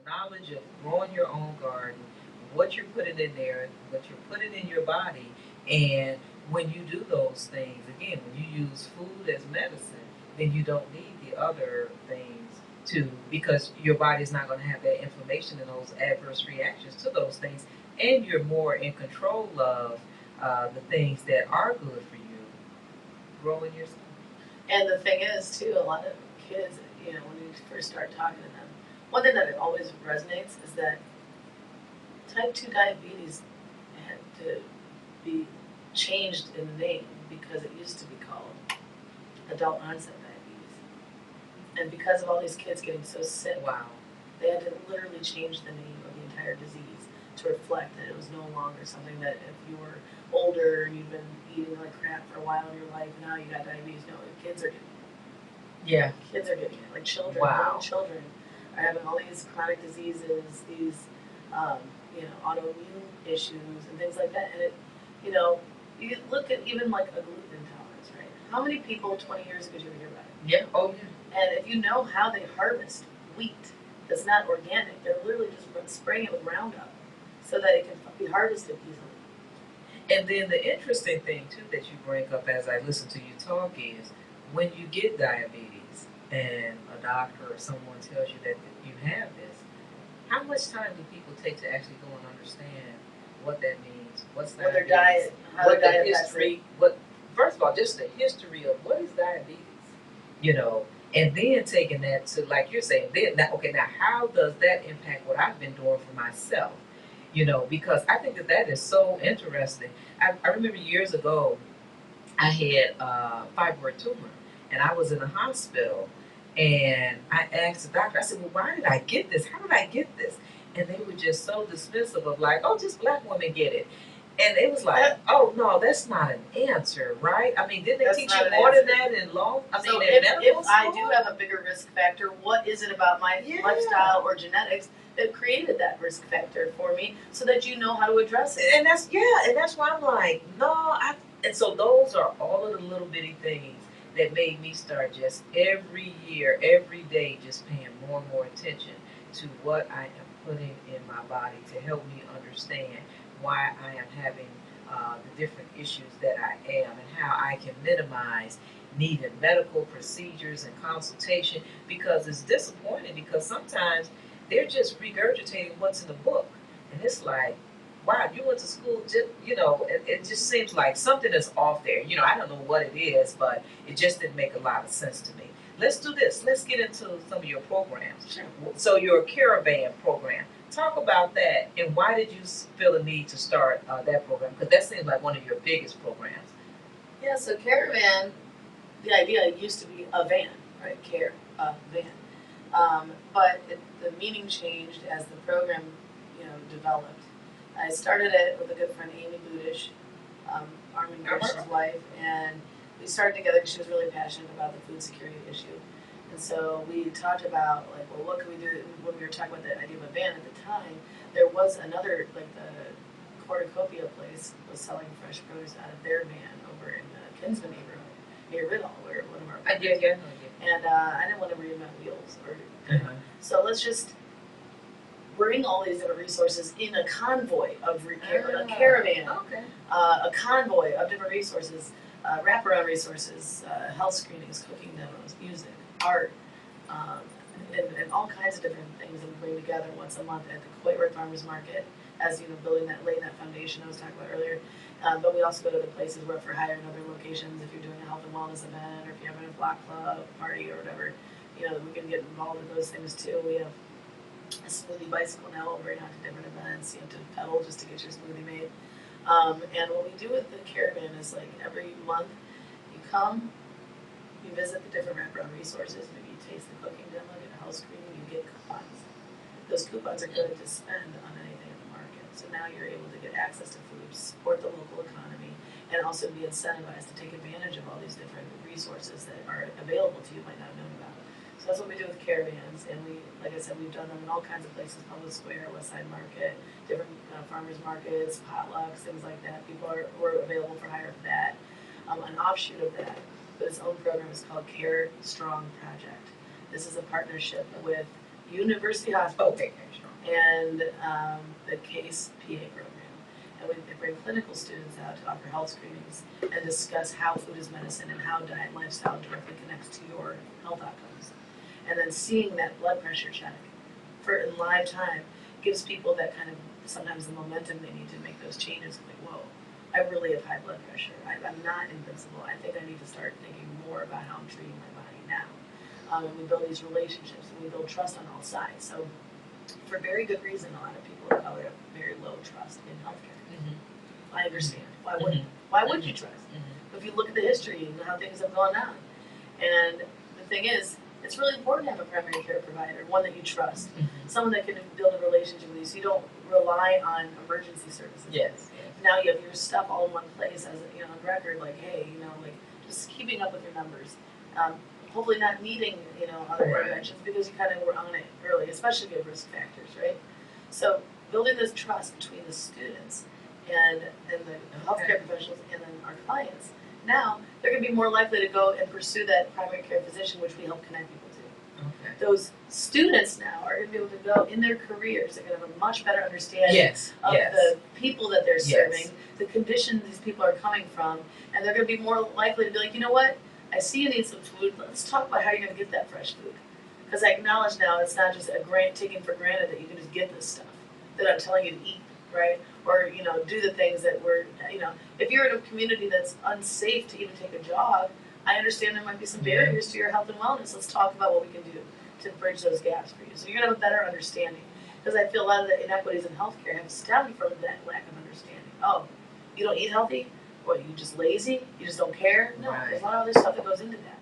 knowledge of growing your own garden, what you're putting in there, what you're putting in your body, and when you do those things, again, when you use food as medicine, then you don't need the other things to, because your body's not going to have that inflammation and those adverse reactions to those things, and you're more in control of the things that are good for you growing yourself. And the thing is, too, a lot of kids, when you first start talking to them, one thing that always resonates is that type 2 diabetes had to be changed in the name because it used to be called adult onset diabetes. And because of all these kids getting so sick, Wow. they had to literally change the name of the entire disease to reflect that it was no longer something that if you were older and you'd been eating like crap for a while in your life, now you got diabetes. No, kids are getting it. Yeah. Kids are getting it. Like children, Wow. little children are having all these chronic diseases, these autoimmune issues and things like that. And you look at even like a gluten intolerance, right? How many people 20 years ago did you ever hear about it? Yeah. Oh, yeah. And if you know how they harvest wheat that's not organic, they're literally just spraying it with Roundup so that it can be harvested easily. And then the interesting thing too that you bring up as I listen to you talk is when you get diabetes and a doctor or someone tells you that you have this, how much time do people take to actually go and understand what that means? What's What diabetes? their diet, how What their the diet affects history? it. What first of all, just the history of what is diabetes? You know, and then taking that to like you're saying, then now, okay, now how does that impact what I've been doing for myself? Because I think that that is so interesting. I remember years ago, I had a fibroid tumor, and I was in the hospital, and I asked the doctor, I said, well, why did I get this? How did I get this? And they were just so dismissive of like, oh, just black women get it. And it was like, oh no, that's not an answer, right? I mean, didn't they That's teach not you an more answer. than that in law? I mean, So in medical if I school? do have a bigger risk factor, what is it about my Yeah. lifestyle or genetics that created that risk factor for me so that you know how to address it? And that's why I'm like, no, and so those are all of the little bitty things that made me start just every year, every day, just paying more and more attention to what I am putting in my body to help me understand why I am having the different issues that I am and how I can minimize needing medical procedures and consultation because it's disappointing because sometimes they're just regurgitating what's in the book. And it's like, wow, you went to school, just, it just seems like something is off there. I don't know what it is, but it just didn't make a lot of sense to me. Let's do this. Let's get into some of your programs. Sure. So, your caravan program. Talk about that and why did you feel the need to start that program? Because that seems like one of your biggest programs. Yeah, so caravan, the idea used to be a van, right? Van. But the meaning changed as the program, developed. I started it with a good friend, Amy Budish, Armin Gersh's wife, and we started together because she was really passionate about the food security issue. And so we talked about, like, well, what can we do? When we were talking about the idea of a van at the time, there was another, like the cornucopia place was selling fresh produce out of their van over in the Kinsman neighborhood near Riddle, where one of our Yeah. and I didn't want to reinvent wheels so let's just bring all these different resources in a convoy of a caravan, Okay. A convoy of different resources, wraparound resources, health screenings, cooking demos, music, art, and all kinds of different things that we bring together once a month at the Coit Farmers Market, as building laying that foundation I was talking about earlier. But we also go to the places where for hire in other locations. If you're doing a health and wellness event, or if you're having a block club party or whatever, we can get involved in those things too. We have a smoothie bicycle now. We'll bring out to different events. You have to pedal just to get your smoothie made. And what we do with the caravan is like every month you come, you visit the different wraparound resources. Maybe you taste the cooking demo, get a house screening, you get coupons. Those coupons are good to spend on anything in the market. So now you're able to get access to food, support the local economy, and also be incentivized to take advantage of all these different resources that are available to you might not have known about. So that's what we do with caravans, and we, like I said, we've done them in all kinds of places: Public Square, West Side Market, different farmers markets, potlucks, things like that. People were available for hire for that. An offshoot of that, but its own program is called Care Strong Project. This is a partnership with University Hospital, Okay, sure. and the CASE PA program. And they bring clinical students out to offer health screenings and discuss how food is medicine and how diet and lifestyle directly connects to your health outcomes. And then seeing that blood pressure check in live time gives people that kind of sometimes the momentum they need to make those changes. Like, whoa, I really have high blood pressure. I'm not invincible. I think I need to start thinking more about how I'm treating my body now. And we build these relationships and we build trust on all sides. So for very good reason, a lot of people of color have very low trust in healthcare. Mm-hmm. I understand. Why Mm-hmm. would Why would you trust? Mm-hmm. If you look at the history and how things have gone on, and the thing is, it's really important to have a primary care provider, one that you trust, Mm-hmm. someone that can build a relationship with you, so you don't rely on emergency services. Yes. Now you have your stuff all in one place, as on record. Like, hey, like just keeping up with your numbers. Hopefully, not needing other Right. interventions because you kind of were on it early, especially if you have risk factors, right? So building this trust between the students and the healthcare professionals and then our clients. Now they're going to be more likely to go and pursue that primary care physician, which we help connect people to. Okay. Those students now are going to be able to go in their careers. They're going to have a much better understanding Yes. of Yes. the people that they're Yes. serving, the conditions these people are coming from, and they're going to be more likely to be like, you know what? I see you need some food. Let's talk about how you're going to get that fresh food. Because I acknowledge now it's not just taken for granted that you can just get this stuff that I'm telling you to eat, right? Or do the things that if you're in a community that's unsafe to even take a jog, I understand there might be some barriers to your health and wellness. Let's talk about what we can do to bridge those gaps for you. So you're gonna have a better understanding. Because I feel a lot of the inequities in healthcare have stemmed from that lack of understanding. Oh, you don't eat healthy? What, you just lazy? You just don't care? No, Right. there's a lot of other stuff that goes into that.